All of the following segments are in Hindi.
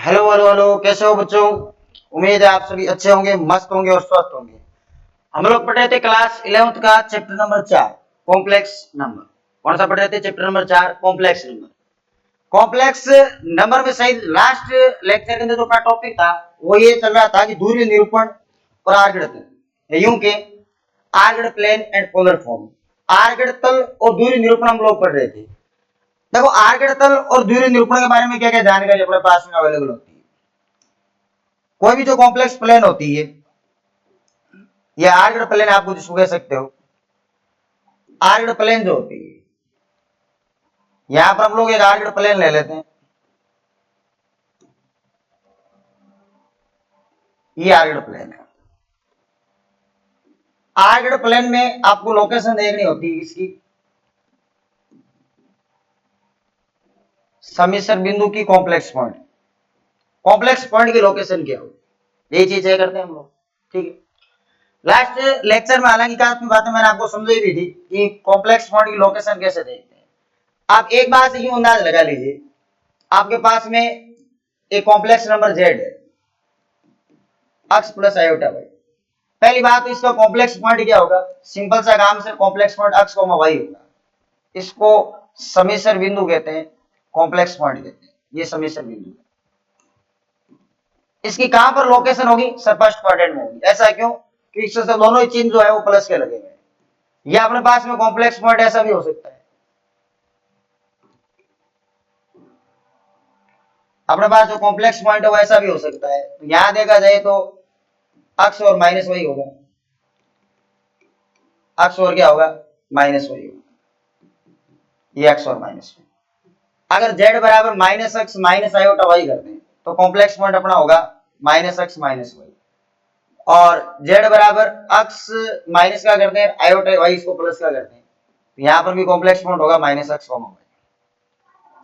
हेलो हेलो हेलो, कैसे हो बच्चों। उम्मीद है आप सभी अच्छे होंगे, मस्त होंगे और स्वस्थ होंगे। हम लोग पढ़ रहे थे क्लास 11th का चैप्टर नंबर 4 कॉम्प्लेक्स नंबर। कौन सा पढ़ रहे थे? Chapter number 4 complex number. Complex number में सही लास्ट लेक्चर के अंदर जो अपना टॉपिक था वो ये चल रहा था कि दूरी निरूपण और आर्गण तल, यूं के आर्गण प्लेन एंड पोलर फॉर्म। आर्गण तल और दूरी निरूपण हम लोग पढ़ रहे थे। देखो, आर्गण तल और दूरी निरूपण के बारे में क्या क्या जानकारी अपने पास में अवेलेबल होती है। कोई भी जो कॉम्प्लेक्स प्लेन होती है या आर्गण प्लेन आप जिसको कह सकते हो, आर्गण प्लेन जो होती है, यहां पर हम लोग एक आर्गण प्लेन ले लेते हैं। ये आर्गण प्लेन है। आर्गण प्लेन में आपको लोकेशन देखनी होती है इसकी, समिश्र बिंदु की कॉम्प्लेक्स पॉइंट। कॉम्प्लेक्स पॉइंट की लोकेशन क्या हो, ये चीज करते हैं हम लोग। ठीक है, लास्ट लेक्चर में हालांकि काफी बातें मैंने आपको समझाई भी थी कि कॉम्प्लेक्स पॉइंट की लोकेशन कैसे देखते हैं। आप एक बात से यूं अंदाज लगा लीजिए, आपके पास में एक कॉम्प्लेक्स नंबर जेड है, अक्स प्लस आयोटा वाई। पहली बात तो इसका कॉम्प्लेक्स पॉइंट क्या होगा, सिंपल सा काम से कॉम्प्लेक्स पॉइंट अक्स कोमा वाई होगा। इसको समिश्र बिंदु कहते हैं, कॉम्प्लेक्स पॉइंट कहते हैं। ये समिश्र बिंदु है। इसकी कहां पर लोकेशन होगी? सर फर्स्ट क्वाड्रेंट में होगी। ऐसा क्यों? कि इससे दोनों ही चिन्ह जो है वो प्लस के लगे हुए हैं। या अपने पास में कॉम्प्लेक्स पॉइंट ऐसा भी हो सकता है, अपने पास जो कॉम्प्लेक्स पॉइंट है वो ऐसा भी हो सकता है। तो यहां देखा जाए तो अक्स और माइनस वही होगा, अक्स और क्या होगा? माइनस वही होगा। ये अक्स और माइनस वही। अगर z बराबर minus x minus iota y करते हैं तो कॉम्प्लेक्स पॉइंट अपना होगा माइनस एक्स माइनस वाई। और z बराबर अक्स माइनस का करते हैं, आयोटा वाई इसको प्लस का करते हैं, तो यहां पर भी कॉम्प्लेक्स पॉइंट होगा माइनस एक्स वाई।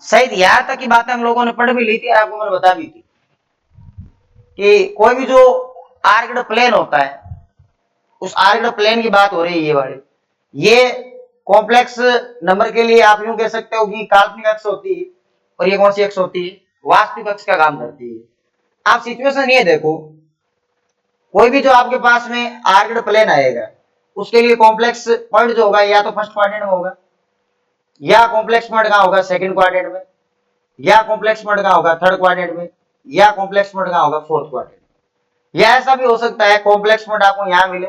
सही, यहां तक की बातें हम लोगों ने पढ़ भी ली थी, आपको मैंने बता भी थी कि कोई भी जो आर्क्ड प्लेन होता है, उस आर्क्ड प्लेन की बात हो रही है ये वाली। ये कॉम्प्लेक्स नंबर के लिए आप यूं कह सकते हो कि काल्पनिक अक्ष होती है, और ये कौन सी अक्ष होती है? वास्तविक अक्ष का काम करती है। आप सिचुएशन ये देखो, कोई भी जो आपके पास में आर्क्ड प्लेन आएगा उसके लिए कॉम्प्लेक्स पॉइंट जो होगा या तो फर्स्ट क्वाड्रेंट में होगा, या कॉम्प्लेक्स पॉइंट कहां होगा? सेकंड क्वाड्रेंट में, या कॉम्प्लेक्स पॉइंट कहां होगा? थर्ड क्वाड्रेंट में, या कॉम्प्लेक्स पॉइंट कहां होगा? फोर्थ क्वाड्रेंट में। या ऐसा भी हो सकता है कॉम्प्लेक्स पॉइंट आपको यहां मिले,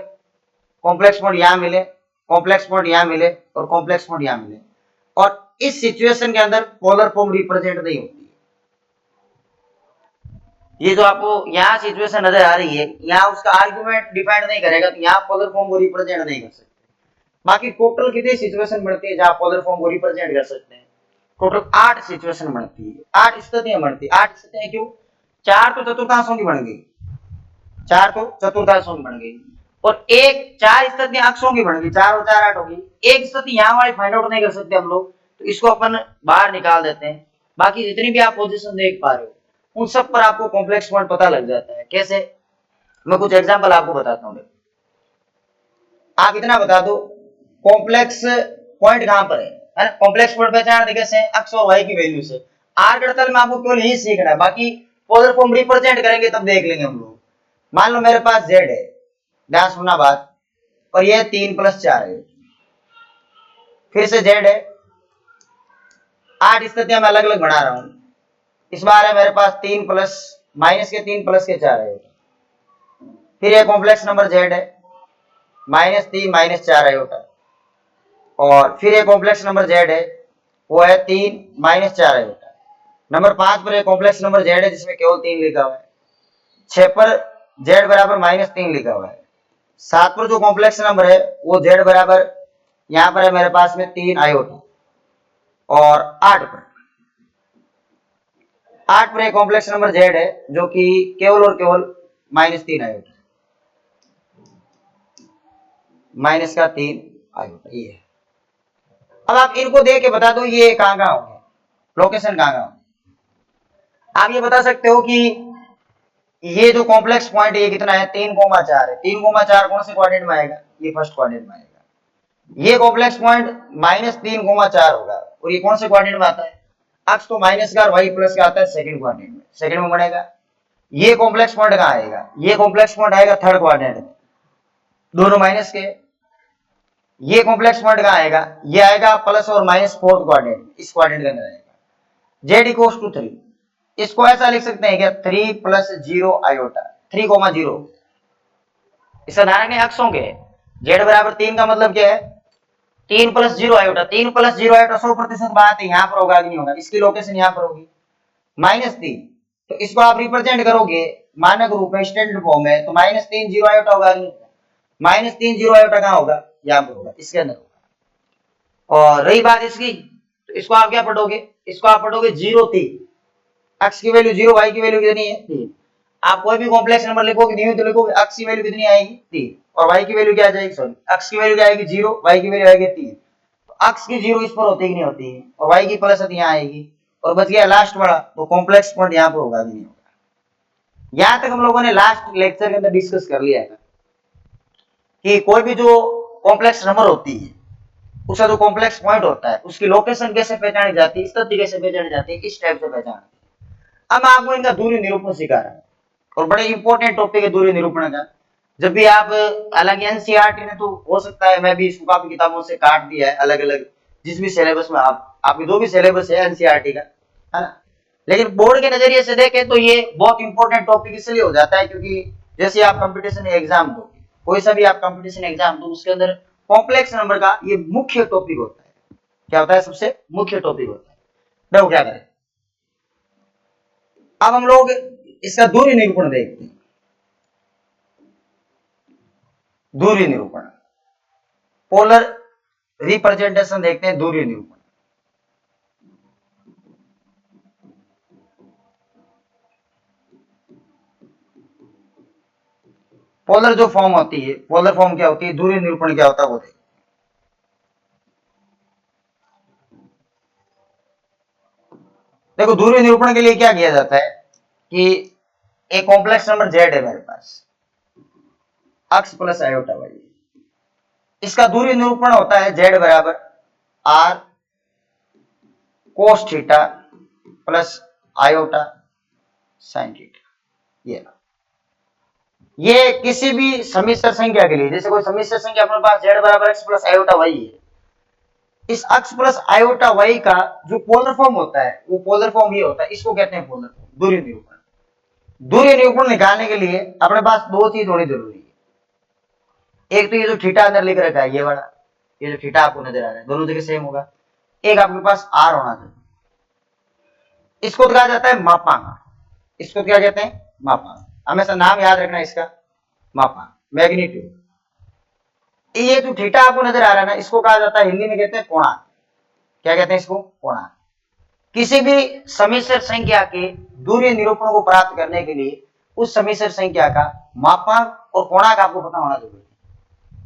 कॉम्प्लेक्स पॉइंट यहां मिले, कॉम्प्लेक्स पॉइंट यहां मिले और कॉम्प्लेक्स पॉइंट यहां मिले, और इस सिचुएशन के अंदर पोलर फॉर्म रिप्रेजेंट नहीं होती। ये जो आपको यहाँ सिचुएशन नजर आ रही है, यहाँ उसका आर्गुमेंट डिफाइंड नहीं करेगा तो यहाँ पोलर फॉर्म को रिप्रेजेंट नहीं कर सकते। बाकी टोटल कितनी सिचुएशन बनती है जहां पोलर फॉर्म को रिप्रेजेंट कर सकते हैं? टोटल 8 सिचुएशन बनती है, 8 स्थितियां बनती है। 8 स्थितियां क्यों? 4 तो चतुर्थांशों की बन गई, 4 तो चतुर्थांशों की बन गई, और एक 4 स्थितियां अक्षों की बन गई, 4 और 4 8 होगी। एक स्थिति यहाँ वाली फाइंड आउट नहीं कर सकते हम लोग, तो इसको अपन बाहर निकाल देते हैं। बाकी जितनी भी आप पोजीशन देख पा रहे हो उन सब पर आपको कॉम्प्लेक्स पॉइंट पता लग जाता है। कैसे? मैं कुछ एग्जांपल आपको बताता हूँ। आप इतना बता दो कॉम्प्लेक्स पॉइंट कहां पर है ना? कॉम्प्लेक्स पॉइंट पहचान कैसे? एक्स और वाई की वैल्यू से। आर्क तल में आपको केवल यही सीखना है, बाकी पोलर फॉर्म रिप्रेजेंट करेंगे तब देख लेंगे हम लोग। मान लो मेरे पास z है, ध्यान सुनना बात, और ये 3 + 4 है। फिर से z है, 8 स्थितियां मैं अलग अलग बना रहा हूं। इस बार है मेरे पास 3 प्लस माइनस के 3 प्लस के 4 है। फिर ये कॉम्प्लेक्स नंबर z है, -3 -4 आयोटा। और फिर एक कॉम्प्लेक्स नंबर z है, वो है 3 -4 आयोटा। नंबर 5 पर एक कॉम्प्लेक्स नंबर z है जिसमें केवल 3 लिखा हुआ है। 6 पर z बराबर -3 लिखा हुआ है। 7 पर जो कॉम्प्लेक्स नंबर है वो z बराबर यहां पर है मेरे पास में 3 आयोटा। और 8 पर एक कॉम्प्लेक्स नंबर z है जो कि केवल और केवल -3 आयोटा, -3 आयोटा। ये है। अब आप इनको देख के बता दो ये कहां कहां होंगे, लोकेशन कहां कहां होंगे। आप ये बता सकते हो कि ये जो कॉम्प्लेक्स पॉइंट ये कितना है? 3,4 है। 3,4 कौन से क्वाड्रेंट में आएगा? ये फर्स्ट क्वाड्रेंट में आएगा। ये कॉम्प्लेक्स पॉइंट -3,4 होगा, और ये कौन से क्वाड्रेंट में आता है? अक्स तो माइनस का और वाई प्लस का आता है सेकंड क्वाड्रेंट में। सेकंड में बनेगा। ये कॉम्प्लेक्स पॉइंट कहाँ आएगा, ये कॉम्प्लेक्स पॉइंट आएगा थर्ड क्वाड्रेंट में, दोनों माइनस के। ये कॉम्प्लेक्स पॉइंट कहाँ आएगा, ये आएगा प्लस और माइनस फोर्थ क्वाड्रेंट, इस क्वाड्रेंट के अंदर आएगा। जेड इक्वल्स टू 3, इसको ऐसा लिख सकते हैं क्या, 3 प्लस 0 आयोटा, 3,0। इसका ध्यान रखने अक्षों के, जेड बराबर 3 का मतलब क्या है, 3 प्लस 0 आयोटा। 3 प्लस 0 आयोटा 100% बात है, यहाँ पर होगा कि नहीं होगा, इसकी लोकेशन यहाँ पर होगी -3। तो इसको आप रिप्रेजेंट करोगे मानक रूप में, स्टैंडर्ड फॉर्म में, तो -3 0 आयोटा होगा, -3 0 आयोटा कहाँ होगा, यहाँ पर होगा, इसके अंदर होगा। और रही बात इसकी, तो इसको आप क्या पढ़ोगे, इसको आप पढ़ोगे 0 3, x की वैल्यू 0, y की वैल्यू कितनी है 3। आप कोई भी कॉम्प्लेक्स नंबर लिखोगे नहीं तो लिखोगे x की वैल्यू कितनी आएगी 3, और y की वैल्यू क्या आ जाएगी, सॉरी x की वैल्यू क्या आएगी 0, y की वैल्यू आएगी 3। तो x की 0 इस पर होती है कि नहीं होती है, और y की प्लस यहाँ आएगी, और बच गया लास्ट वाला, तो कॉम्प्लेक्स पॉइंट यहाँ पर होगा कि नहीं होगा। यहां तक हम लोगों ने लास्ट लेक्चर के अंदर डिस्कस कर लिया था कि कोई भी जो कॉम्प्लेक्स नंबर होती है, उसका जो कॉम्प्लेक्स पॉइंट होता है, उसकी लोकेशन कैसे पहचानी जाती है, स्थिति कैसे पहचानी जाती है, इस टाइप से पहचानी। अब मैं आपको इनका दूरी निरूपण सिखा रहा हूं, और बड़े इंपॉर्टेंट टॉपिक है दूरी निरूपण का। जब भी आप, हालांकि एनसीईआरटी ने तो हो सकता है मैं भी इसको काफी किताबों से काट दिया है, अलग अलग जिस भी सिलेबस में आपके जो भी सिलेबस है एनसीईआरटी का, है ना, लेकिन बोर्ड के नजरिए से देखें तो ये बहुत इंपॉर्टेंट टॉपिक इसलिए हो जाता है क्योंकि जैसे आप कंपटीशन एग्जाम दो, कोई सा भी आप कंपटीशन एग्जाम दो, उसके अंदर कॉम्प्लेक्स नंबर का ये मुख्य टॉपिक होता है। क्या होता है, सबसे मुख्य टॉपिक होता है। देखो क्या करें, अब हम लोग इसका दूरी निरूपण देखते हैं। दूरी निरूपण, पोलर रिप्रेजेंटेशन देखते हैं, दूरी निरूपण। पोलर जो फॉर्म होती है, पोलर फॉर्म क्या होती है, दूरी निरूपण क्या होता है वो देखते। देखो दूरी निरूपण के लिए क्या किया जाता है कि एक कॉम्प्लेक्स नंबर जेड है मेरे पास, x प्लस आयोटा वाई, इसका दूरी निरूपण होता है जेड बराबर r cos theta plus iota sine theta. ये किसी भी समिश्र संख्या के लिए, जैसे कोई समिश्र संख्या अपने पास जेड बराबर x प्लस आयोटा वाई है, इस x प्लस आयोटा वाई का जो पोलर फॉर्म होता है वो पोलर फॉर्म ये होता है, इसको कहते हैं पोलर फॉर्म, दूरी निरूपण। दूरी निरूपण निकालने के लिए अपने पास दो चीज होनी जरूरी है। एक तो ये जो थीटा अंदर लिख रखा है, ये वाला, ये जो थीटा आपको नजर आ रहा है, दोनों जगह सेम होगा। एक आपके पास आर होना चाहिए, इसको कहा जाता है मापांक। इसको क्या कहते हैं, मापांक। हमेशा नाम याद रखना इसका, मापांक, मैग्नीट्यूड। ये जो थीटा आपको नजर आ रहा है ना, इसको कहा जाता है, हिंदी में कहते हैं कोणांक। क्या कहते हैं इसको, कोणांक। किसी भी समिश्र संख्या के दूरी निरूपण को प्राप्त करने के लिए उस समिश्र संख्या का मापांक और कोणांक आपको पता होना जरूरी है।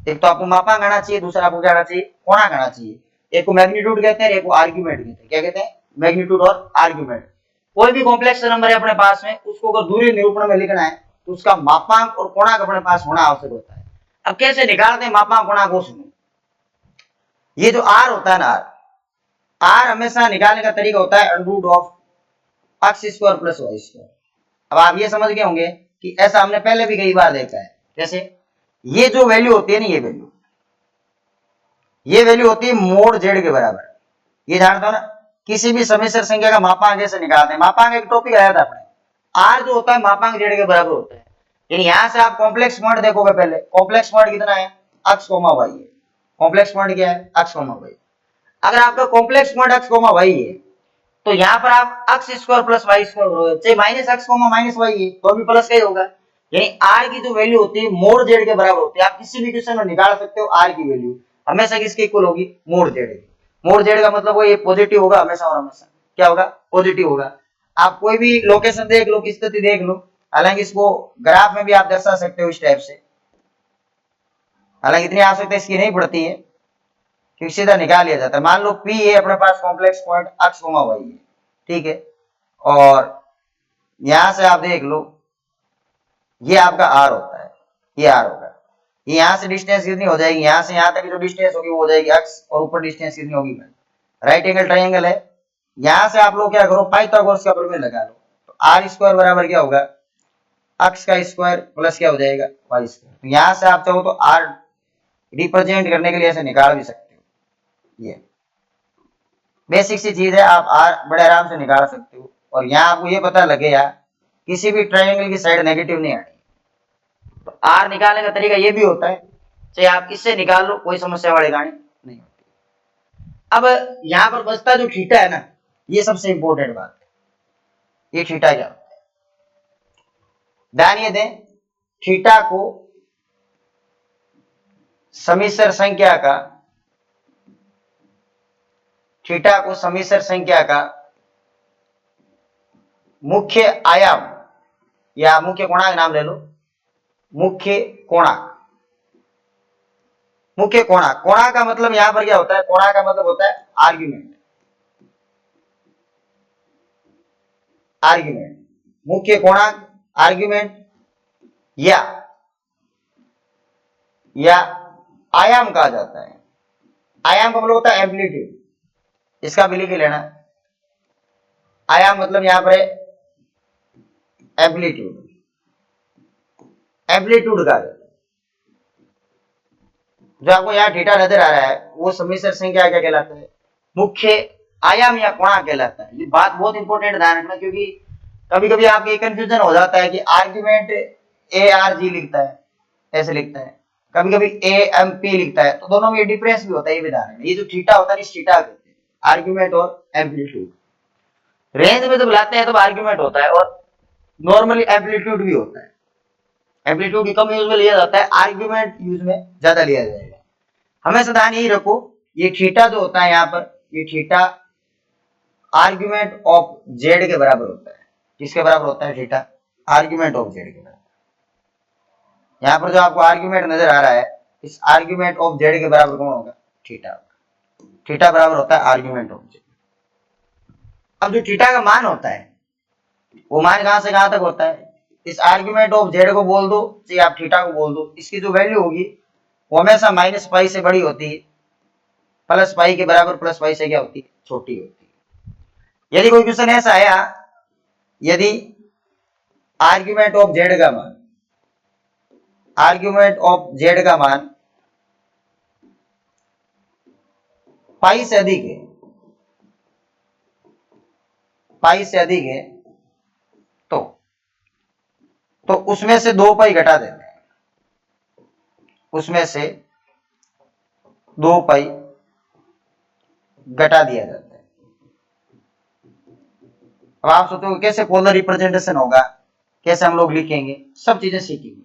एक तो आपको मापांक आना चाहिए, दूसरा आपको क्या आना चाहिए, कोणांक आना चाहिए। एक को मैग्नीट्यूड कहते हैं, एक को आर्ग्यूमेंट कहते हैं। क्या कहते हैं, मैग्नीट्यूड और आर्ग्यूमेंट। कोई भी कॉम्प्लेक्स नंबर है अपने पास में, उसको अगर दूरी निरूपण में लिखना है तो उसका मापांक और कोणांक अपने पास होना आवश्यक होता है। अब कैसे निकालते हैं मापांक कोणांक को, सुनो। ये जो आर होता है ना, आर हमेशा निकालने का तरीका होता है under of x square plus y square. अब आप ये समझ गए होंगे कि ऐसा हमने पहले भी कई बार देखा है। जैसे ये जो वैल्यू होती है ना, ये वैल्यू होती है मोड जेड के बराबर। ये जानते हो ना, किसी भी समिश्र संख्या का मापांक कैसे निकालते हैं। मापांक एक टॉपिक आया था अपने, आर जो होता है मापांक जेड के बराबर होता है। यानी यहां से आप कॉम्प्लेक्स पॉइंट देखोगे, पहले कॉम्प्लेक्स पॉइंट कितना है, एक्स कोमा वाई है। कॉम्प्लेक्स पॉइंट क्या है, एक्स कोमा वाई। अगर आपका complex point x comma y है तो यहाँ पर आप x square plus y square, चाहे minus x comma minus y है तो भी प्लस का ही होगा। यानी आर की जो वैल्यू होती है मोड जेड के बराबर होती है। आप किसी भी क्वेश्चन में निकाल सकते हो, आर की वैल्यू हमेशा किसके इक्वल होगी, मोड जेड की। मोड जेड का मतलब वो ये पॉजिटिव होगा हमेशा, और हमेशा क्या होगा, पॉजिटिव होगा। आप कोई भी लोकेशन देख लो, की स्थिति देख लो, हालांकि इसको ग्राफ में भी आप दर्शा सकते हो इस टाइप से, हालांकि इतनी आवश्यकता इसकी नहीं पड़ती है क्योंकि सीधा निकाल लिया जाता है। मान लो P है अपने पास complex point x comma y है, ठीक है, और यहां से आप देख लो ये आपका R होता है, ये R होगा। ये यहां से डिस्टेंस कितनी हो जाएगी, यहां से यहां तक जो डिस्टेंस होगी वो हो जाएगी x, और ऊपर डिस्टेंस कितनी होगी, राइट एंगल ट्रायंगल है। यहां से आप लोग क्या करो, पाइथागोरस का प्रमेय लगा लो। तो आर स्क्वायर बराबर क्या होगा, अक्ष का स्क्वायर प्लस क्या हो जाएगा, वाई स्क्वायर। तो यहां से आप चाहो तो आर रिप्रेजेंट करने के लिए ऐसे निकाल भी सकते हो। ये बेसिक सी चीज है, आप आर बड़े आराम से निकाल सकते हो। और यहाँ आपको ये पता लगेगा किसी भी ट्रायंगल की साइड नेगेटिव नहीं आनी। तो आर निकालने का तरीका ये भी होता है, चाहे आप इससे निकाल लो, कोई समस्या वाली कहानी नहीं होती। अब यहाँ पर बचता जो थीटा है ना, ये सबसे इंपॉर्टेंट बात है। ये थीटा क्या होता है, ध्यान ये दें, थीटा को समिश्र संख्या का, थीटा को समिश्र संख्या का मुख्य आयाम या मुख्य कोणांक नाम ले लो, मुख्य कोणांक। मुख्य कोणांक, कोणांक का मतलब यहां पर क्या होता है, कोणांक का मतलब होता है आर्ग्यूमेंट। आर्ग्यूमेंट, मुख्य कोणांक, आर्ग्यूमेंट या आयाम कहा जाता है। आयाम का मतलब होता है एम्पलीट्यूड, इसका भी लिख लेना। आयाम मतलब यहां पर एम्पलीट्यूड, एम्पलीट्यूड कहा जाता है। जो आपको यहाँ थीटा नजर आ रहा है वो समिश्र संख्या क्या कहलाता है, मुख्य आयाम या कोणांक कहलाता है। ये बात बहुत इंपॉर्टेंट ध्यान रखना, क्योंकि कभी कभी आपके कंफ्यूजन हो जाता है कि आर्ग्यूमेंट ए आर जी लिखता है, ऐसे लिखता है, कभी कभी ए एम पी लिखता है, तो दोनों में डिफरेंस भी होता है। ये भी ध्यान रखना, ये जो थीटा होता है इस थीटा कहते हैं आर्ग्यूमेंट और एम्पलीट्यूड। रेंज में जब लाते हैं तब आर्ग्यूमेंट होता है और नॉर्मली एम्पलीट्यूड भी होता है। एम्पलीट्यूड कम यूज में लिया जाता है, आर्ग्यूमेंट यूज में ज्यादा लिया जाएगा। हमेशा ध्यान यही रखो, ये थीटा जो होता है यहाँ पर, ये थीटा आर्ग्यूमेंट ऑफ जेड के बराबर होता है। किसके बराबर होता है, थीटा आर्ग्यूमेंट ऑफ जेड के बराबर। यहाँ पर जो आपको आर्ग्यूमेंट नजर आ रहा है, इस आर्ग्यूमेंट ऑफ जेड के बराबर कौन होगा, थीटा। थीटा बराबर होता है आर्ग्यूमेंट ऑफ जेड। अब जो थीटा का मान होता है वो मान कहां से कहां तक होता है, इस आर्ग्यूमेंट ऑफ जेड को बोल दो, चाहे आप थीटा को बोल दो, इसकी जो वैल्यू होगी वो हमेशा माइनस पाई से बड़ी होती है, प्लस पाई के बराबर, प्लस पाई से क्या होती है, छोटी होती है। यदि कोई क्वेश्चन ऐसा आया, यदि आर्ग्यूमेंट ऑफ जेड का मान, आर्ग्यूमेंट ऑफ जेड का मान पाई से अधिक है, पाई से अधिक है, तो उसमें से 2 पाई घटा देते हैं, उसमें से 2 पाई घटा दिया जाता है। अब आप सोचोगे कैसे पोलर रिप्रेजेंटेशन होगा, कैसे हम लोग लिखेंगे, सब चीजें सीखेंगे।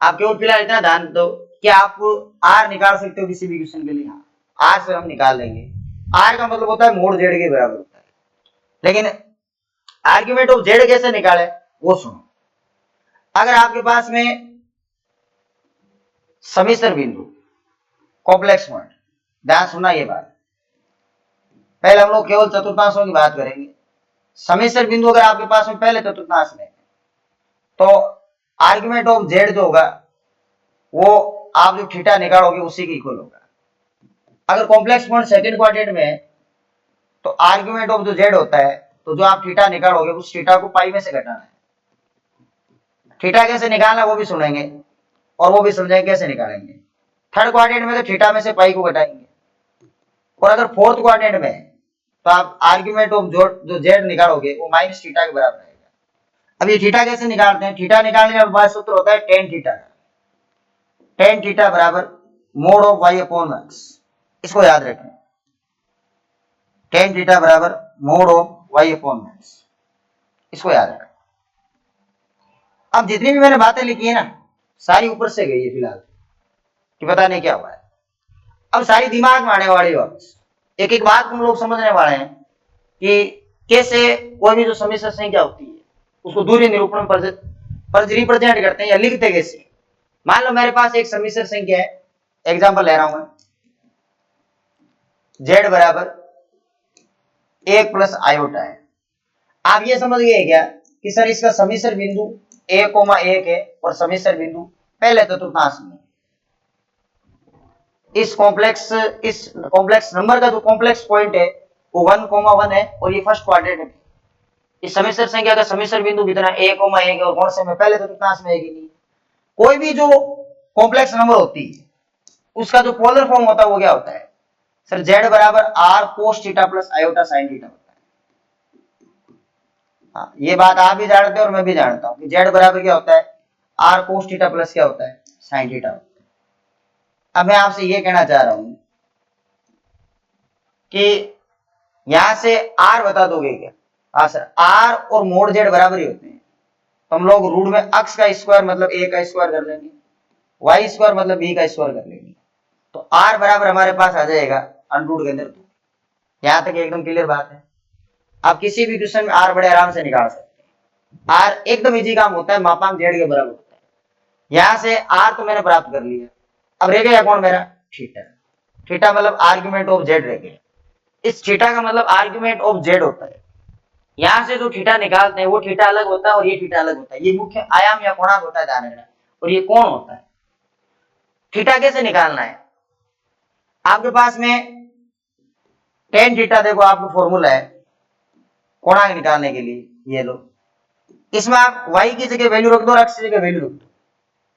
आप केवल फिलहाल इतना ध्यान दो कि आप आर निकाल सकते हो किसी भी क्वेश्चन के लिए, आर से हम निकाल लेंगे। आर का मतलब होता है मोड जेड के बराबर होता है। लेकिन आर्ग्यूमेंट ऑफ जेड कैसे निकाले वो सुनो। अगर आपके पास में समिश्र बिंदु, कॉम्प्लेक्स पॉइंट, ध्यान सुनना ये बात, पहले हम लोग केवल चतुर्थांशों की बात करेंगे। समिश्र बिंदु अगर आपके पास में पहले चतुर्थांश में, तो आर्ग्यूमेंट ऑफ जेड जो होगा वो आप जो थीटा निकालोगे उसी के इक्वल होगा। अगर कॉम्प्लेक्स पॉइंट सेकंड क्वाड्रेंट में है तो आर्ग्यूमेंट ऑफ जो जेड होता है, तो जो आप थीटा निकालोगे उस थीटा को पाई में से घटाना है। थीटा कैसे निकालना वो भी सुनेंगे और वो भी समझेंगे कैसे निकालेंगे। थर्ड क्वाड्रेंट में तो थीटा में से पाई को घटाएंगे, और अगर फोर्थ क्वाड्रेंट में तो आप आर्ग्यूमेंट ऑफ जो जेड निकालोगे वो माइनस थीटा के बराबर आएगा। अब ये थीटा कैसे निकालते हैं, थीटा निकालने का सूत्र होता है टेन थीटा। टेन थीटा बराबर mod of y upon x, इसको याद रखें। टेन थीटा बराबर mod of y upon x, इसको याद रखें। अब जितनी भी मैंने बातें लिखी है ना, सारी ऊपर से गई है फिलहाल, कि पता नहीं क्या हुआ है। अब सारी दिमाग में आने वाली वापस एक एक बात हम लोग समझने वाले हैं कि कैसे कोई भी जो समिश्र संख्या होती है उसको दूरी निरूपण पर रिप्रेजेंट करते हैं या लिखते कैसे। मान लो मेरे पास एक समिश्र संख्या है, एग्जांपल ले रहा हूं मैं, z बराबर 1 प्लस आयोटा है। आप ये समझ गए क्या कि सर इसका समिश्र बिंदु 1,1 है और समिश्र बिंदु पहले चतुर्थांश में। इस कॉम्प्लेक्स नंबर का जो कॉम्प्लेक्स पॉइंट है वो 1,1 है और ये फर्स्ट क्वाड्रेंट है। इस समिश्र संख्या का समिश्र बिंदु कितना 1, 1 और कौन से में पहले चतुर्थांश में है कि नहीं। कोई भी जो कॉम्प्लेक्स नंबर होती है उसका जो पोलर फॉर्म होता है वो क्या होता है सर, z बराबर r cos theta plus iota sin theta होता है। हाँ, ये बात आप भी जानते हो और मैं भी जानता हूं कि z बराबर क्या होता है r cos थीटा प्लस क्या होता है sin थीटा होता है। अब मैं आपसे ये कहना चाह रहा हूं कि यहां से r बता दोगे क्या। हाँ सर, r और मोड z बराबर ही होते हैं, तो हम लोग रूट में अक्ष का स्क्वायर मतलब a का स्क्वायर कर लेंगे, y स्क्वायर मतलब b का स्क्वायर कर लेंगे, तो r बराबर हमारे पास आ जाएगा अंडर रूट के अंदर 2। यहां तक एकदम क्लियर बात है। आप किसी भी क्वेश्चन में r बड़े आराम से निकाल सकते हैं, r एकदम इजी काम होता है, मापांक z के बराबर होता है। यहां से r तो मैंने प्राप्त कर लिया, अब रह गया कौन मेरा थीटा। थीटा मतलब आर्ग्यूमेंट ऑफ z रह गया। इस थीटा का मतलब आर्ग्यूमेंट ऑफ z होता है। यहां से जो थीटा निकालते हैं वो थीटा अलग होता है और ये थीटा अलग होता है। ये मुख्य आयाम या कोणांक होता है ध्यान रखना, और ये कोण होता है। थीटा कैसे निकालना है, आपके पास में टेन थीटा देखो आपका फॉर्मूला है कोणांक निकालने के लिए, ये लो। इसमें आप y की जगह वैल्यू रख दो और x की जगह वैल्यू रख दो।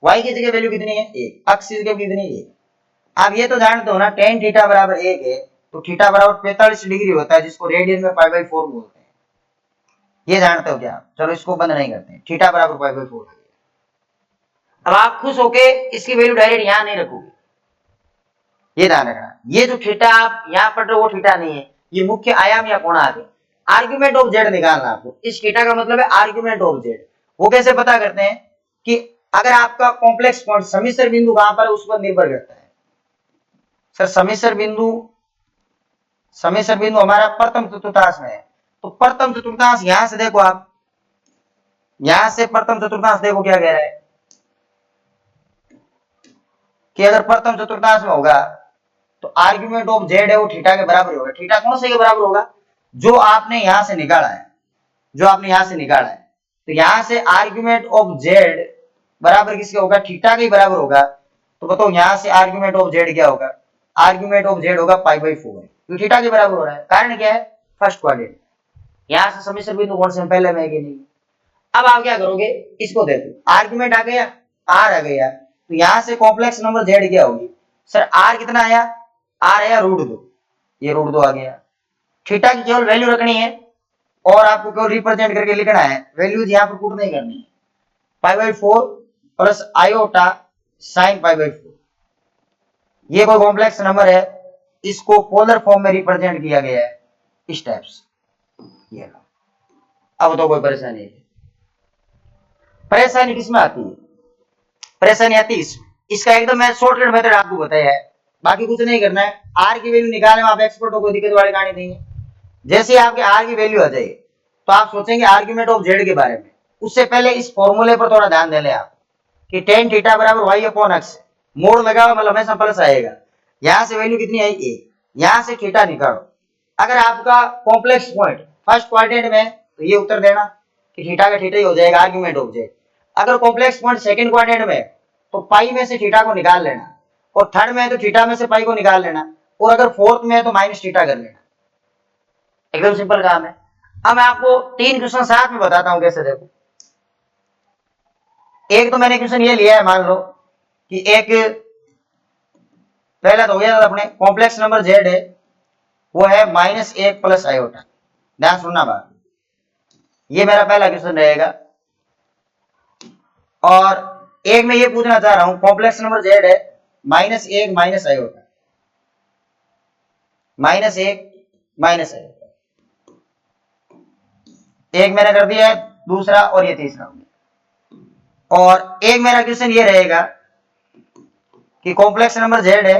y की जगह वैल्यू कितनी है 1, x की जगह कितनी है 1। आप ये तो जानते हो ना टेन थीटा बराबर 1 है, तो थीटा बराबर 45 डिग्री होता है, जिसको रेडियन में पाई बाई 4 बोलते हैं। ये जानते हो क्या आप, चलो इसको बंद नहीं करते हैं, थीटा बराबर पाई बाई 4। अब आप खुश होके इसकी वैल्यू डायरेक्ट यहां नहीं रखोगे, ये ध्यान रखना। ये जो थीटा आप यहां पढ़ रहे हो वो थीटा नहीं है, ये मुख्य आयाम या कोणांक है। आर्ग्यूमेंट ऑफ जेड निकालना आपको, इस थीटा का मतलब है आर्ग्यूमेंट ऑफ जेड। वो कैसे पता करते हैं कि अगर आपका कॉम्प्लेक्स पॉइंट समिश्र बिंदु कहां पर है उस पर निर्भर करता है। सर समिश्र बिंदु हमारा प्रथम चतुर्थांश में है, तो प्रथम चतुर्थांश यहां से देखो आप, यहां से प्रथम चतुर्थांश देखो क्या कह रहा है कि अगर प्रथम चतुर्थांश में होगा तो आर्ग्यूमेंट ऑफ जेड है वो थीटा के बराबर होगा। थीटा कौन से के बराबर होगा, जो आपने यहां से निकाला है, जो आपने यहां से निकाला है। तो यहां से आर्ग्यूमेंट ऑफ जेड बराबर किसके होगा, थीटा के बराबर होगा। तो बताओ यहां से आर्ग्यूमेंट ऑफ जेड क्या होगा, आर्ग्यूमेंट ऑफ जेड होगा पाई बाई 4, जो थीटा के बराबर हो रहा है। कारण क्या है, फर्स्ट क्वाड्रेंट, यहां से समिश्र बिंदु कौन से पहले में है कि नहीं। अब आप क्या करोगे, इसको देखो आर्ग्यूमेंट आ गया, आर आ गया, तो यहां से कॉम्प्लेक्स नंबर जेड क्या होगी सर, आर कितना आया, आर आया √2, ये √2 आ गया। थीटा की केवल वैल्यू रखनी है और आपको केवल रिप्रेजेंट करके लिखना है, वैल्यूज यहां पर पुट नहीं करनी है। Pi by 4 plus iota sine pi by 4, ये कोई कॉम्प्लेक्स नंबर है, इसको पोलर फॉर्म में रिप्रेजेंट किया गया है इस टाइप से। ये अब तो कोई परेशानी है, परेशानी किसमें आती है, परेशानी आती है इसका एकदम मैं शॉर्टकट मेथड आपको बताया है, बाकी कुछ नहीं करना है। आर की वैल्यू निकालने में आप एक्सपर्ट हो, कोई दिक्कत वाली कहानी नहीं है। जैसे ही आपके आर की वैल्यू आ जाए तो आप सोचेंगे आर्ग्यूमेंट ऑफ जेड के बारे में, उससे पहले इस फॉर्मूले पर थोड़ा ध्यान दे लें आप कि टेन थीटा बराबर वाई अपॉन एक्स, मोड़ लगा हुआ मतलब हमेशा प्लस आएगा। यहां से वैल्यू कितनी आई ए, यहां से थीटा निकालो। अगर आपका कॉम्प्लेक्स पॉइंट फर्स्ट क्वाड्रेंट में तो ये उत्तर देना कि थीटा का थीटा ही हो जाएगा आर्ग्यूमेंट ऑफ जेड। अगर कॉम्प्लेक्स पॉइंट सेकंड क्वाड्रेंट में तो पाई में से थीटा को निकाल लेना, और थर्ड में है तो थीटा में से पाई को निकाल लेना, और अगर फोर्थ में है तो माइनस थीटा कर लेना। एकदम सिंपल काम है। अब मैं आपको 3 क्वेश्चन साथ में बताता हूं कैसे। देखो एक तो मैंने क्वेश्चन ये लिया है, मान लो कि एक पहला तो हो गया अपने कॉम्प्लेक्स नंबर जेड है वो है -1 प्लस आयोटा। ध्यान सुनना बात, ये मेरा पहला क्वेश्चन रहेगा। और एक मैं ये पूछना चाह रहा हूं कॉम्प्लेक्स नंबर जेड है -1 माइनस आयोटा, -1 माइनस आयोटा। एक मैंने कर दिया है, दूसरा और ये तीसरा। और एक मेरा क्वेश्चन ये रहेगा कि कॉम्प्लेक्स नंबर जेड है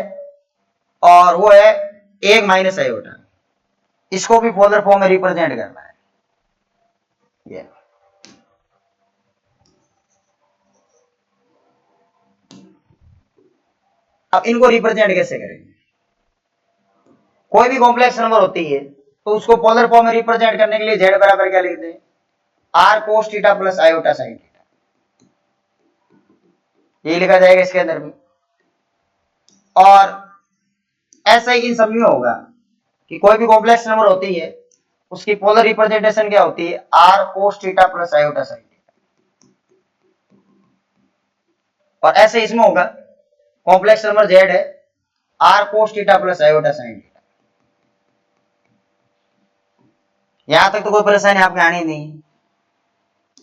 और वो है 1 माइनस आयोटा, इसको भी पोलर फॉर्म में रिप्रेजेंट करना है। ये अब इनको रिप्रेजेंट कैसे करेंगे, कोई भी कॉम्प्लेक्स नंबर होती है तो उसको पोलर फॉर्म में रिप्रेजेंट करने के लिए जेड बराबर क्या लिखते हैं, r cos theta plus iota sine theta, ये लिखा जाएगा इसके अंदर भी। और ऐसा ही इन सभी में होगा कि कोई भी कॉम्प्लेक्स नंबर होती है उसकी पोलर रिप्रेजेंटेशन क्या होती है, r cos theta plus iota sine theta. और ऐसे इसमें होगा, कॉम्प्लेक्स नंबर जेड है, r cos theta plus iota sine theta. यहां तक तो कोई परेशानी आपके आनी नहीं।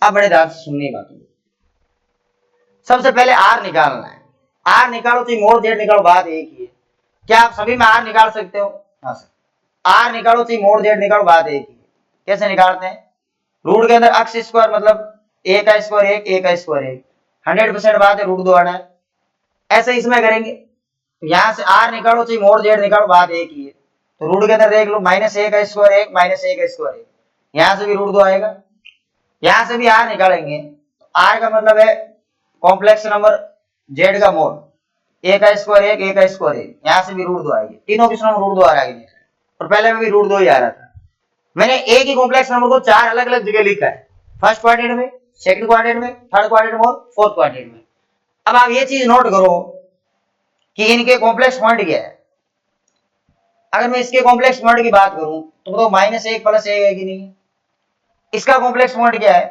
अब बड़े ध्यान से सुननी बात, सबसे पहले आर निकालना है। आर निकालो तो मोड जेड निकालो, बात एक ही है। क्या आप सभी में आर निकाल सकते हो? हाँ सर। आर निकालो तो मोड जेड निकालो, बात एक ही है। कैसे निकालते हैं? रूट के अंदर अक्स स्क्वायर मतलब ए का स्क्वायर एक, ए का स्क्वायर एक, 100% बात है, रूट 2 आना है। ऐसे इसमें करेंगे तो यहां से आर निकालो तो मोड जेड निकालो, बात एक ही है। तो रूट के अंदर देख लो, माइनस ए का स्क्वायर एक, माइनस ए का स्क्वायर एक, यहां से भी रूट 2 आएगा। यहां से भी आर निकालेंगे, आर का मतलब है कॉम्प्लेक्स नंबर जेड का मोड, ए का स्क्वायर एक, ए का स्क्वायर एक, यहां से भी रूट 2 आएगी। तीनों क्वेश्चन में रूट 2 आ रहा है, और पहले में भी रूट 2 ही आ रहा था। मैंने एक ही कॉम्प्लेक्स नंबर को 4 अलग अलग जगह लिखा है, फर्स्ट क्वाड्रेंट में, सेकंड क्वाड्रेंट में, थर्ड क्वाड्रेंट में और फोर्थ क्वाड्रेंट में। अब आप ये चीज नोट करो कि इनके कॉम्प्लेक्स पॉइंट क्या है। अगर मैं इसके कॉम्प्लेक्स पॉइंट की बात करूं तो बताओ -1 + 1 है कि नहीं? इसका कॉम्प्लेक्स पॉइंट क्या है?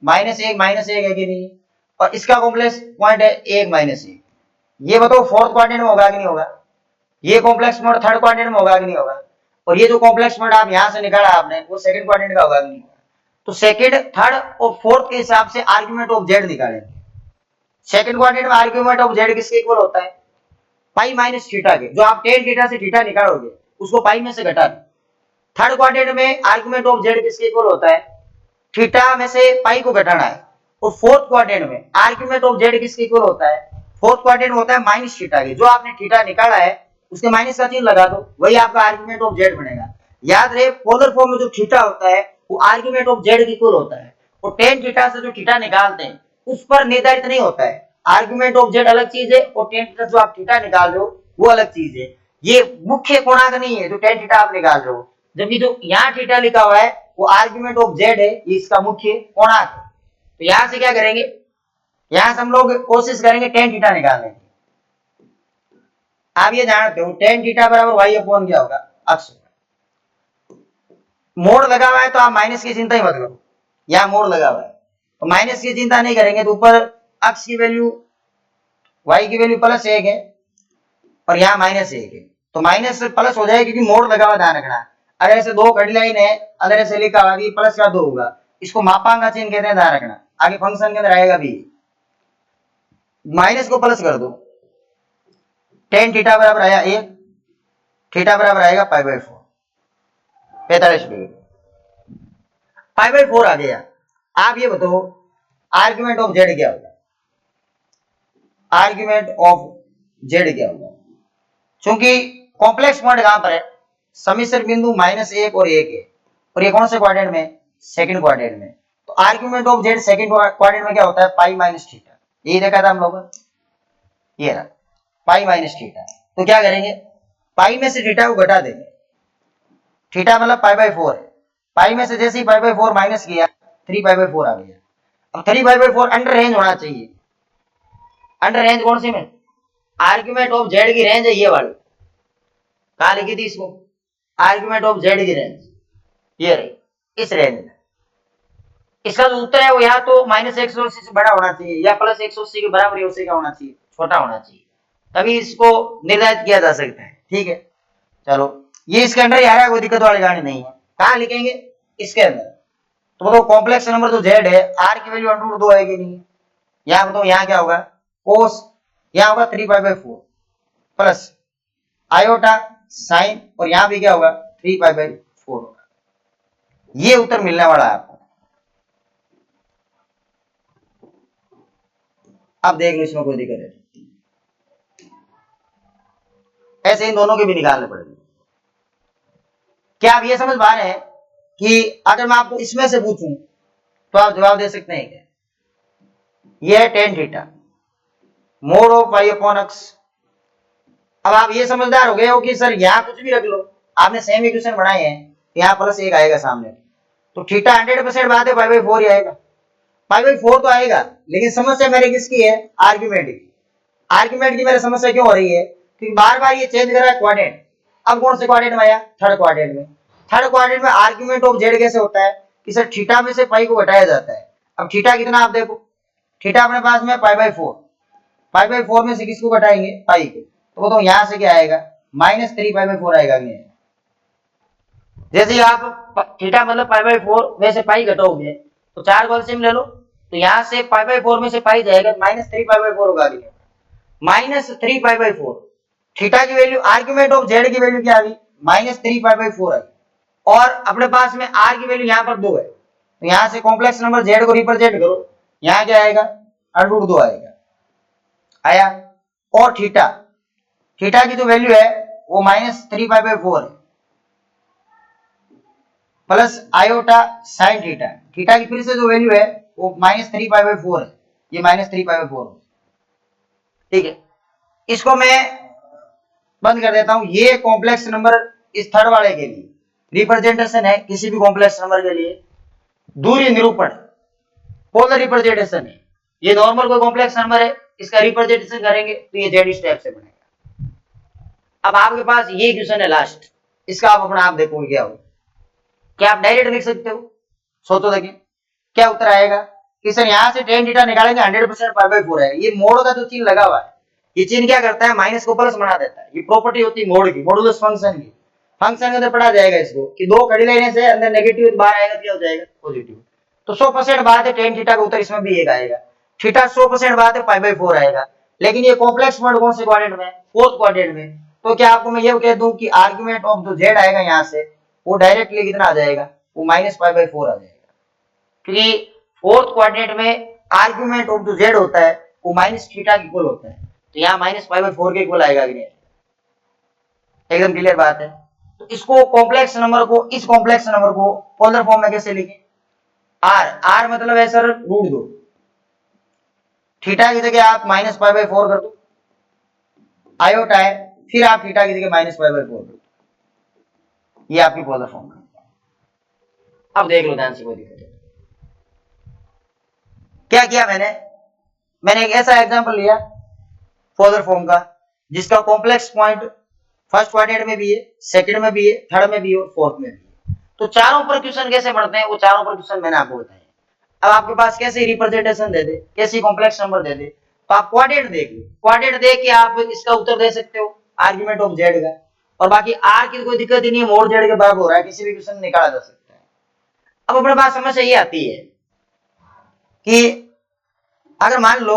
-1 है कि नहीं? और इसका कॉम्प्लेक्स पॉइंट है 1 -1। ये बताओ फोर्थ क्वाड्रेंट में होगा कि नहीं होगा? ये कॉम्प्लेक्स पॉइंट थर्ड क्वाड्रेंट में होगा कि नहीं होगा? और ये जो कॉम्प्लेक्स पॉइंट आप यहां से निकाला आपने, वो सेकंड क्वाड्रेंट का होगा कि नहीं होगा? तो सेकंड, थर्ड और फोर्थ के हिसाब से आर्गुमेंट ऑफ जेड निकालेंगे। सेकंड क्वाड्रेंट में आर्गुमेंट ऑफ जेड किसके इक्वल होता है? पाई माइनस थीटा के। जो आप टेन थीटा से थीटा निकालोगे उसको पाई में से घटा दो। थर्ड क्वाड्रेंट में आर्गुमेंट ऑफ जेड किसके इक्वल होता है? थीटा में से पाई को घटाना है। और फोर्थ क्वाड्रेंट में आर्गुमेंट ऑफ जेड किसके इक्वल होता है? फोर्थ क्वाड्रेंट होता है माइनस थीटा के। जो आपने थीटा निकाला है उसके माइनस का चिन्ह लगा दो, वही आपका आर्गुमेंट ऑफ जेड बनेगा। याद रहे, पोलर फॉर्म में जो थीटा होता है वो आर्गुमेंट ऑफ जेड के इक्वल होता है। और टेन थीटा से जो थीटा निकालते हैं उस पर निर्धारित नहीं होता है। आर्गुमेंट ऑफ जेड अलग चीज है और टेन थीटा जो आप थीटा निकाल रहे हो वो अलग चीज है। ये मुख्य कोणांक नहीं है जो टेन थीटा आप निकाल रहे हो, जबकि जो यहाँ थीटा लिखा हुआ है वो आर्गुमेंट ऑफ जेड है, ये इसका मुख्य कोणांक है। तो यहां से क्या करेंगे, यहां से हम लोग कोशिश करेंगे टेन थीटा निकालने की। आप ये जानते हो टेन थीटा बराबर वाई अपॉन क्या होगा? अक्ष। मोड़ लगा हुआ है तो आप माइनस की चिंता ही मत करो, यहां मोड़ लगा हुआ है तो माइनस की चिंता नहीं करेंगे। तो ऊपर अक्ष की वैल्यू, वाई की वैल्यू +1 है और यहाँ -1 है, तो माइनस से प्लस हो जाएगा क्योंकि मोड़ लगा हुआ, ध्यान रखना। अगर ऐसे दो खड़ी लाइन है, अगर ऐसे लिखा हुआ कि प्लस का 2 होगा, इसको मापांक का चिन्ह कहते हैं, ध्यान रखना। आगे फंक्शन के अंदर आएगा भी, माइनस को प्लस कर दो, टेन थीटा बराबर आया 1, थीटा बराबर आएगा π/4, 45 डिग्री। π/4 आ गया। आप ये बताओ आर्गुमेंट ऑफ जेड क्या होगा? आर्गुमेंट ऑफ जेड क्या होगा? क्योंकि कॉम्प्लेक्स पॉइंट कहां पर है? समिश्र बिंदु -1 और 1 है, और ये कौन से क्वाड्रेंट में? सेकंड क्वाड्रेंट में। तो argument of Z second quadrant में क्या होता है? Pi minus theta. यही देखा था हम लोग, ये रहा पाई माइनस थीटा। तो क्या करेंगे, पाई में से थीटा को घटा देंगे। थीटा मतलब π/4 है, पाई में से जैसे ही π/4 माइनस किया 3π/4 आ गया। अब 3π/4 अंडर रेंज होना चाहिए। अंडर रेंज कौन सी में? आर्गुमेंट ऑफ जेड की रेंज है ये वाली, कहा लिखी थी इसको? आर्गुमेंट ऑफ जेड की रेंज ये रही, इस रेंज में। इसका जो उत्तर है वो या तो -180 से बड़ा होना चाहिए या +180 के बराबर या उसी का होना चाहिए, छोटा होना चाहिए, तभी इसको निर्धारित किया जा सकता है। ठीक है, चलो ये इसके अंदर ही आ रहा है, कोई दिक्कत वाली गाड़ी नहीं है। कहाँ लिखेंगे? इसके अंदर। तो बताओ कॉम्प्लेक्स नंबर जो जेड है, आर की वैल्यू √2 आएगी नहीं? यहाँ बताओ यहाँ क्या होगा? कोस, यहाँ होगा 3π/4 प्लस आयोटा साइन, और यहाँ भी क्या होगा? 3π/4 होगा। ये उत्तर मिलने वाला है आपको। अब देख लो इसमें कोई दिक्कत है, ऐसे इन दोनों के भी निकालने पड़ेंगे। क्या आप ये समझ पा रहे हैं कि अगर मैं आपको इसमें से पूछूं तो आप जवाब दे सकते हैं क्या? ये है tan theta, mode of π/x। अब आप ये समझदार हो गए हो कि सर यहाँ कुछ भी रख लो, आपने सेम इक्वेशन बनाए हैं, यहाँ +1 आएगा सामने, तो थीटा 100% बात है π/4 ही आएगा। π/4 तो आएगा, लेकिन समस्या मेरी किसकी है? आर्गुमेंट की। आर्गुमेंट की मेरी समस्या क्यों हो रही है? क्योंकि बार बार ये चेंज कर रहा है क्वाड्रेंट। अब कौन से क्वाड्रेंट में आया? थर्ड क्वाड्रेंट में। थर्ड क्वाड्रेंट में आर्ग्यूमेंट ऑफ जेड कैसे होता है कि सर थीटा में से पाई को घटाया जाता है। अब थीटा कितना आप देखो, थीटा अपने पास में पाई/4, पाई/4 में से किसको घटाएंगे, पाई को, तो वो तो यहां से क्या आएगा -3 पाई/4 आएगा नहीं। जैसे ही आप थीटा मतलब पाई/4 में से पाई घटाओगे तो 4 को एलसीएम ले लो, तो यहां से पाई/4 में से पाई जाएगा -3 पाई/4 होगा आगे, -3 पाई/4। थीटा की वैल्यू, आर्ग्यूमेंट ऑफ जेड की वैल्यू क्या आ गई -3 पाई/4 आ गई, और अपने पास में आर की वैल्यू यहाँ पर 2 है, तो यहां से कॉम्प्लेक्स नंबर जेड को रिप्रेजेंट करो, यहाँ क्या आएगा √2 आएगा, आया। और थीटा, थीटा की जो वैल्यू है वो -3 पाई/4 है, plus iota sine theta, theta की फिर से जो वैल्यू है वो -3 पाई/4 है, ये -3 पाई/4, ठीक है। इसको मैं बंद कर देता हूं। ये कॉम्प्लेक्स नंबर इस थर्ड वाले के लिए रिप्रेजेंटेशन है, किसी भी कॉम्प्लेक्स नंबर के लिए दूरी निरूपण पोलर रिप्रेजेंटेशन है। ये नॉर्मल कोई कॉम्प्लेक्स नंबर है, इसका रिप्रेजेंटेशन करेंगे तो ये जेड इस टाइप से बनेगा। अब आपके पास ये क्वेश्चन है लास्ट, इसका आप अपना आप देखोगे क्या हो, क्या आप डायरेक्ट लिख सकते हो, सोचो देखिए क्या उत्तर आएगा कि सर यहां से tan थीटा निकालेंगे 100% पाई/4 है। ये मोड का जो चिन्ह लगा हुआ है, ये चिन्ह क्या करता है माइनस को प्लस बना देता है, ये प्रॉपर्टी होती है मोड की, मॉडुलस फंक्शन की। फंक्शन के अंदर पढ़ा जाएगा इसको कि दो खड़ी लाइनें से अंदर नेगेटिव बाहर आएगा क्या हो जाएगा पॉजिटिव, तो 100% बात है tan थीटा का उत्तर इसमें भी एक आएगा। थीटा 100% बात है पाई/4 आएगा, लेकिन ये कॉम्प्लेक्स पॉइंट कौन से क्वाड्रेंट में, फोर्थ क्वाड्रेंट में, तो क्या आपको मैं ये कह दूं कि आर्गुमेंट ऑफ जो जेड आएगा यहां से वो डायरेक्टली कितना आ जाएगा, वो -पाई/4 आ जाएगा, क्योंकि फोर्थ क्वाड्रेंट में आर्गुमेंट ऑफ जो जेड होता है वो -थीटा के इक्वल होता है, तो यहाँ -पाई/4 के इक्वल आएगा कि नहीं, एकदम क्लियर बात है। तो इसको कॉम्प्लेक्स नंबर को, इस कॉम्प्लेक्स नंबर को पोलर फॉर्म में कैसे लिखें, आर, आर मतलब है सर √2, थीटा की जगह आप -पाई/4 कर दो, आयोटा है, फिर आप थीटा की जगह -पाई/4 कर दो, ये आपकी पोलर फॉर्म है। अब देख लो ध्यान से, कोई दिक्कत है क्या किया मैंने एक ऐसा एग्जांपल लिया पोलर फॉर्म का जिसका कॉम्प्लेक्स पॉइंट फर्स्ट क्वाड्रेंट में भी है, सेकंड में भी है, थर्ड में भी है और फोर्थ में भी है। तो चारों पर क्वेश्चन कैसे बढ़ते हैं वो चारों पर क्वेश्चन मैंने आपको बताया। अब आपके पास कैसे रिप्रेजेंटेशन दे दे, कैसी कॉम्प्लेक्स नंबर दे दे, तो आप क्वाड्रेंट देख लो, क्वाड्रेंट देख के आप इसका उत्तर दे सकते हो आर्गुमेंट ऑफ जेड का, और बाकी आर की कोई दिक्कत ही नहीं है, मोड जेड के बराबर हो रहा है, किसी भी क्वेश्चन निकाला जा सकता है। अब अपने पास समस्या ये आती है कि अगर मान लो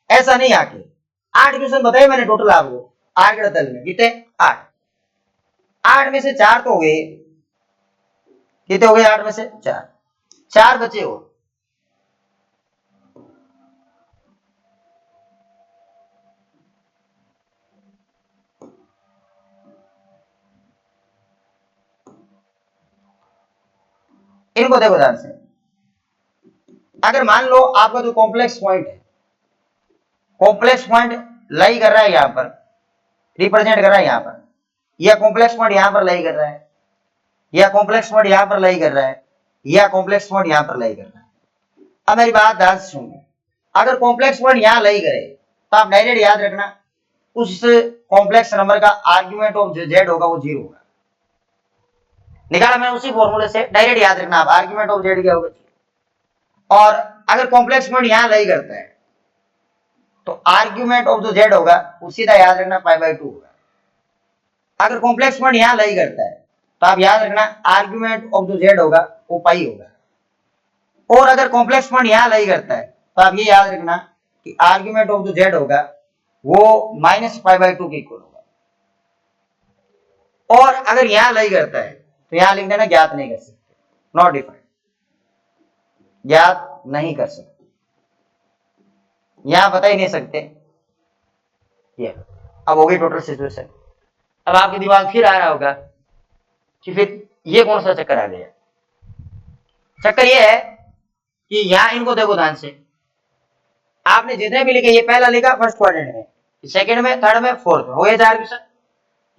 ऐसा नहीं आके 8 क्वेश्चन बताए मैंने टोटल आपको आर के तल में, कितने 8, 8 में से 4 तो हो गए, कितने हो गए 8 में से 4, 4 बचे हो, इनको देखो ध्यान से। अगर मान लो आपका जो कॉम्प्लेक्स पॉइंट है, कॉम्प्लेक्स पॉइंट लाई कर रहा है यहां पर, रिप्रेजेंट कर रहा है यहां पर, यह कॉम्प्लेक्स पॉइंट यहां पर लाई कर रहा है, यह कॉम्प्लेक्स पॉइंट यहां पर लाई कर रहा है, यह कॉम्प्लेक्स पॉइंट यहां पर लाई कर रहा है। अब मेरी बात ध्यान से सुनिए, अगर कॉम्प्लेक्स पॉइंट यहां लाई करे तो आप डायरेक्ट याद रखना उस कॉम्प्लेक्स नंबर का आर्गुमेंट ऑफ जेड होगा वो 0 होगा, निकाला मैंने उसी फॉर्मूले से, डायरेक्ट याद रखना आप आर्गुमेंट ऑफ जेड क्या होगा। और अगर कॉम्प्लेक्स पॉइंट यहां लाई करता है तो आर्ग्यूमेंट ऑफ जो जेड होगा वो सीधा याद रखना पाई/2 होगा। अगर कॉम्प्लेक्स पॉइंट यहां लाई करता है तो आप याद रखना आर्ग्यूमेंट ऑफ जो जेड होगा वो पाई होगा। और अगर कॉम्प्लेक्स पॉइंट यहां लाई करता है तो आप ये याद रखना कि आर्ग्यूमेंट ऑफ जो जेड होगा वो -पाई/2 के इक्वल होगा। और अगर यहां लाई करता है तो यहां लिख देना ज्ञात नहीं कर सकते, नॉट डिफाइंड, ज्ञात नहीं कर सकते, यहां बता ही नहीं सकते। ये अब हो गई टोटल सिचुएशन। अब आपके दिमाग फिर आ रहा होगा कि फिर ये कौन सा चक्कर आ गया। चक्कर ये है कि यहां इनको देखो ध्यान से, आपने जितने भी लिखे, ये पहला लिखा फर्स्ट क्वाड्रेंट में, सेकंड में, थर्ड में, फोर्थ में, हो गए 4 क्वेश्चन।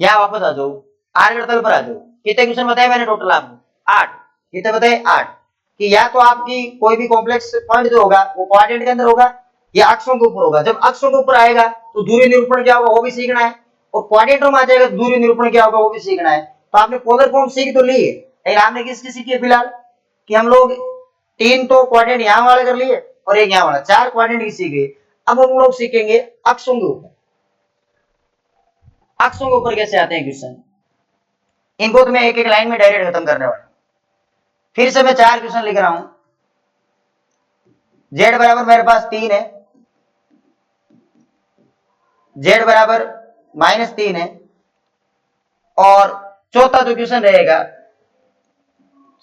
यहां वापस आ जाओ, आर के तल पर आ जाओ, कितने क्वेश्चन बताए मैंने टोटल आपको 8, कितने बताए 8, कि या तो आपकी कोई भी कॉम्प्लेक्स पॉइंट जो होगा वो क्वाड्रेंट के अंदर होगा या अक्षों के ऊपर होगा। जब अक्षों के ऊपर आएगा तो दूरी निरूपण क्या होगा वो भी सीखना है, और क्वाड्रेंटों में आ जाएगा तो दूरी निरूपण क्या होगा वो भी सीखना है। तो आपने पोलर फॉर्म सीख तो ली है, लेकिन आपने किसकी सीखी है फिलहाल, कि हम लोग 3 तो क्वाड्रेंट यहां वाला कर लिए और एक यहां वाला, 4 क्वाड्रेंट की सीख गए। अब हम लोग सीखेंगे अक्षों के ऊपर। अक्षों के ऊपर कैसे आते हैं क्वेश्चन, इनको तो मैं एक एक लाइन में डायरेक्ट खत्म करने वाला हूं। फिर से मैं 4 क्वेश्चन लिख रहा हूं। जेड बराबर मेरे पास 3 है, जेड बराबर -3 है, और चौथा जो क्वेश्चन रहेगा,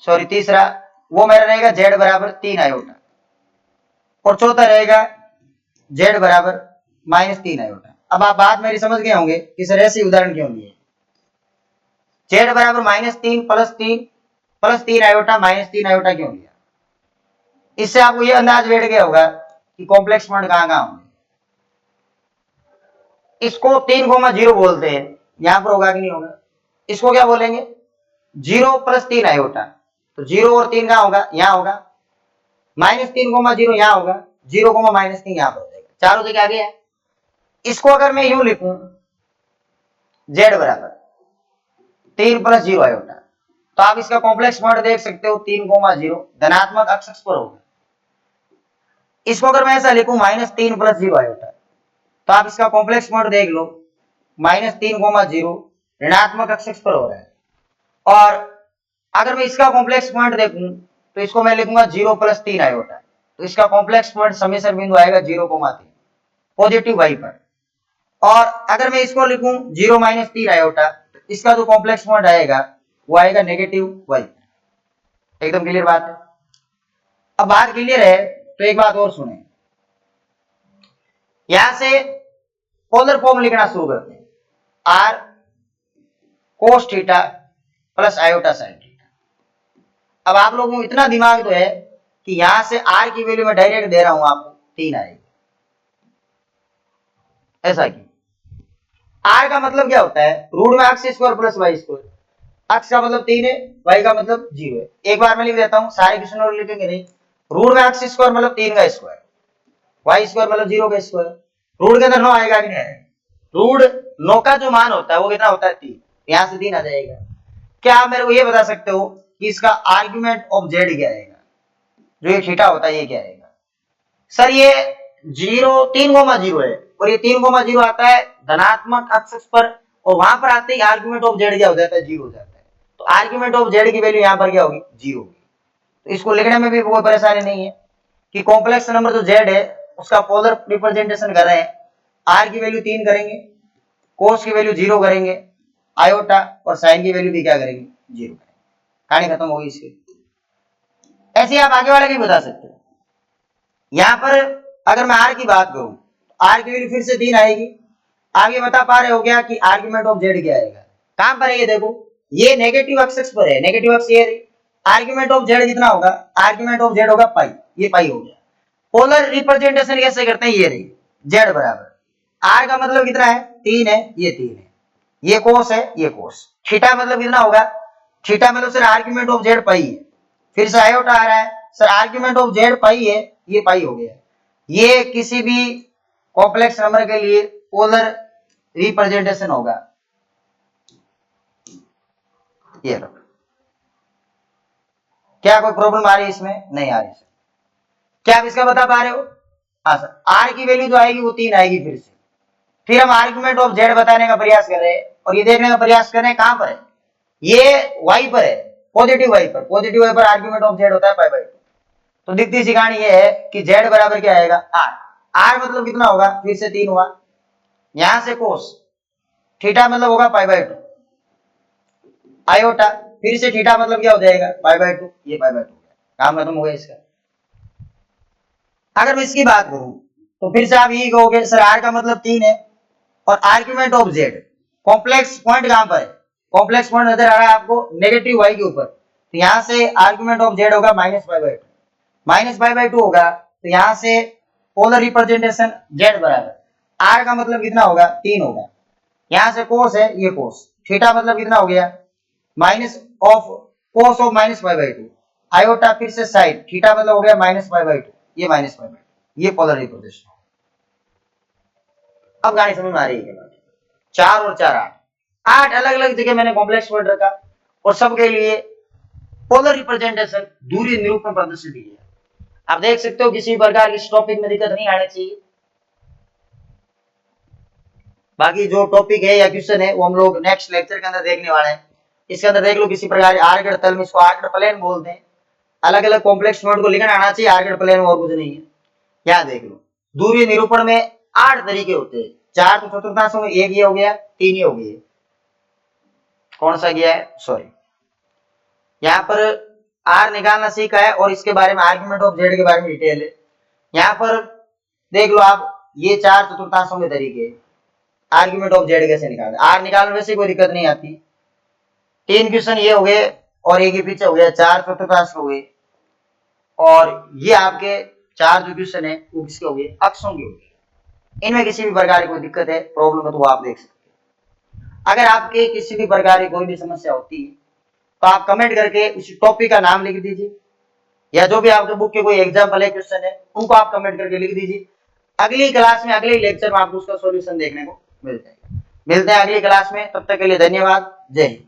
सॉरी तीसरा, वो मेरा रहेगा जेड बराबर 3 आयोटा, और चौथा रहेगा जेड बराबर -3 आयोटा। अब आप बात मेरी समझ गए होंगे कि सर ऐसे उदाहरण क्यों लिए, जेड बराबर -3 प्लस 3 आयोटा -3 आयोटा क्यों लिया, इससे आपको ये अंदाज बैठ गया होगा कि कॉम्प्लेक्स पॉइंट कहां कहां होंगे। इसको 3,0 बोलते हैं, यहां पर होगा कि नहीं होगा, इसको क्या बोलेंगे 0 + 3 आयोटा, तो 0 और 3 कहां होगा, यहां होगा, -3,0 यहां होगा, 0, -3 यहां पर हो जाएगा, चारों जगह आ गया। इसको अगर मैं यूं लिखूं जेड बराबर 3 + 0 आयोटा, तो आप इसका कॉम्प्लेक्स पॉइंट देख सकते हो 3,0 धनात्मक अक्ष पर होगा। इसको अगर मैं ऐसा लिखूं -3 + 0 आयोटा, तो आप इसका कॉम्प्लेक्स पॉइंट देख लो -3,0 ऋणात्मक अक्ष पर हो रहा है। और अगर मैं इसका कॉम्प्लेक्स पॉइंट देखूं तो इसको मैं लिखूंगा 0 + 3 आयोटा, तो इसका कॉम्प्लेक्स पॉइंट समीकरण बिंदु आएगा 0,3 पॉजिटिव वाई पर। और अगर मैं इसको लिखूं 0 - 3 आयोटा, तो इसका जो कॉम्प्लेक्स पॉइंट आएगा वो आएगा नेगेटिव वाई। एकदम क्लियर बात है। अब बात क्लियर है तो एक बात और सुने, यहां से पोलर फॉर्म लिखना शुरू करते हैं, r cos theta plus iota sine theta. अब आप लोगों को इतना दिमाग तो है कि यहां से आर की वैल्यू मैं डायरेक्ट दे रहा हूं आपको 3 आएगी, ऐसा क्यों, आर का मतलब क्या होता है, रूट में अक्स स्क्वायर प्लस वाई स्क्वायर, अक्स का मतलब 3 है, वाई का मतलब 0 है। एक बार मैं लिख देता हूं, सारे क्वेश्चन और लिखेंगे नहीं। रूट में अक्स स्क्वायर मतलब 3 का स्क्वायर, वाई स्क्वायर मतलब 0 का स्क्वायर, रूट के अंदर 9 आएगा कि नहीं आएगा, रूट 9 का जो मान होता है वो कितना होता है 3, यहां से 3 आ जाएगा। क्या आप मेरे को ये बता सकते हो कि इसका आर्ग्यूमेंट ऑफ जेड क्या आएगा, जो ये थीटा होता है ये क्या आएगा, सर ये 3,0 है, और ये 3,0 आता है धनात्मक अक्ष पर, और वहां पर आते ही आर्ग्यूमेंट ऑफ जेड क्या हो जाता है 0 हो जाता है, तो आर्ग्यूमेंट ऑफ जेड की वैल्यू यहां पर क्या होगी 0 होगी। तो इसको लिखने में भी कोई परेशानी नहीं है कि कॉम्प्लेक्स नंबर जो जेड है उसका पोलर रिप्रेजेंटेशन कर रहे हैं, आर की वैल्यू 3 करेंगे, कोस की वैल्यू 0 करेंगे, आयोटा और साइन की वैल्यू भी क्या करेंगे 0 करेंगे, कहानी खत्म हो गई इसकी। ऐसे आप आगे वाले भी बता सकते हो। यहां पर अगर मैं आर की बात करूं तो आर की वैल्यू फिर से 3 आएगी। आगे बता पा रहे हो गया कि आर्ग्यूमेंट ऑफ जेड क्या आएगा, कहां पर है ये देखो, ये नेगेटिव एक्सिस पर है, नेगेटिव अक्ष ये है, आर्ग्यूमेंट ऑफ जेड कितना होगा, आर्ग्यूमेंट ऑफ जेड होगा पाई, ये पाई हो गया। पोलर रिप्रेजेंटेशन कैसे करते हैं, ये रही जेड बराबर, आर का मतलब कितना है 3 है, ये 3 है, ये कोस है, ये कोस, थीटा मतलब कितना होगा, थीटा मतलब सर आर्ग्यूमेंट ऑफ जेड पाई है, फिर से आयोटा आ रहा है, सर आर्ग्यूमेंट ऑफ जेड पाई है, ये पाई हो गया। ये किसी भी कॉम्प्लेक्स नंबर के लिए पोलर रिप्रेजेंटेशन होगा, ये लो। क्या कोई प्रॉब्लम आ रही है इसमें, नहीं आ रही सर, क्या आप इसका बता पा रहे हो, हाँ सर, आर की वैल्यू जो आएगी वो 3 आएगी फिर से। फिर हम आर्गुमेंट ऑफ जेड बताने का प्रयास कर रहे हैं, और ये देखने का प्रयास कर रहे हैं कहां पर है, ये वाई पर है, पॉजिटिव वाई पर, पॉजिटिव वाई पर आर्गुमेंट ऑफ जेड होता है पाई बाई 2। तो दिखती सी कहानी ये है कि जेड बराबर क्या आएगा आर, आर मतलब कितना होगा फिर से 3 हुआ, यहां से कोस, थीटा मतलब होगा पाई बाई 2, आयोटा फिर से थीटा मतलब क्या हो जाएगा पाई बाई 2, ये पाई बाई 2 काम खत्म हो गया इसका। अगर मैं इसकी बात करूं तो फिर से आप यही कहोगे सर आर का मतलब 3 है, और argument of Z, complex point कहां पर है, कॉम्प्लेक्स पॉइंट नजर आ रहा है आपको नेगेटिव वाई के ऊपर, तो यहां से आर्ग्यूमेंट ऑफ जेड होगा -पाई बाई 2 होगा, तो यहां से पोलर रिप्रेजेंटेशन जेड बराबर, आर का मतलब कितना होगा 3 होगा, यहां से कोस है, ये कोस, थीटा मतलब कितना हो गया minus of cos of -pi by 2, iota फिर से साइन, थीटा मतलब हो गया -पाई बाई 2, ये -पाई बाई 2, ये पोलर रिप्रेजेंटेशन। अब गाड़ी समझ में आ रही है, 4 और 4 8, 8 अलग अलग जगह मैंने कॉम्प्लेक्स पॉइंट रखा और सबके लिए पोलर रिप्रेजेंटेशन दूरी निरूपण प्रदर्शित किया। आप देख सकते हो किसी प्रकार की टॉपिक में दिक्कत नहीं आनी चाहिए। बाकी जो टॉपिक है या क्वेश्चन है वो हम लोग नेक्स्ट लेक्चर के अंदर देखने वाले हैं। इसके अंदर देख लो किसी प्रकार आर्गड तल में, इसको आर्गड प्लेन बोलते हैं। अलग अलग कॉम्प्लेक्स पॉइंट को लिखना आना चाहिए आर्गड प्लेन में, और कुछ नहीं है। यहाँ देख लो दूरी निरूपण में 8 तरीके होते हैं। 4 तो चतुर्थांशों में, एक ये हो गया, 3 ये हो गया। कौन सा गया है, सॉरी, यहाँ पर आर निकालना सीखा है और इसके बारे में आर्गुमेंट ऑफ जेड के बारे में डिटेल है। यहाँ पर देख लो आप, ये 4 चतुर्थांशों के तरीके, आर्गुमेंट ऑफ जेड कैसे निकालते, आर निकालने में से कोई दिक्कत नहीं आती। 3 क्वेश्चन ये हो गए और एक ही पीछे हो गया, 4 चतुर्थांश हो गए। और ये आपके 4 जो क्वेश्चन है वो किसके हो गए, अक्षों के हो गए। इनमें किसी भी प्रकार की कोई दिक्कत है, प्रॉब्लम है तो वो आप देख सकते हैं। अगर आपके किसी भी प्रकार की कोई भी समस्या होती है तो आप कमेंट करके उस टॉपिक का नाम लिख दीजिए, या जो भी आपके बुक के कोई एग्जाम्पल है, क्वेश्चन है, उनको आप कमेंट करके लिख दीजिए। अगली क्लास में, अगले लेक्चर में आपको उसका सॉल्यूशन देखने को मिल जाएगा। मिलते हैं अगली क्लास में, तब तक के लिए धन्यवाद। जय हिंद।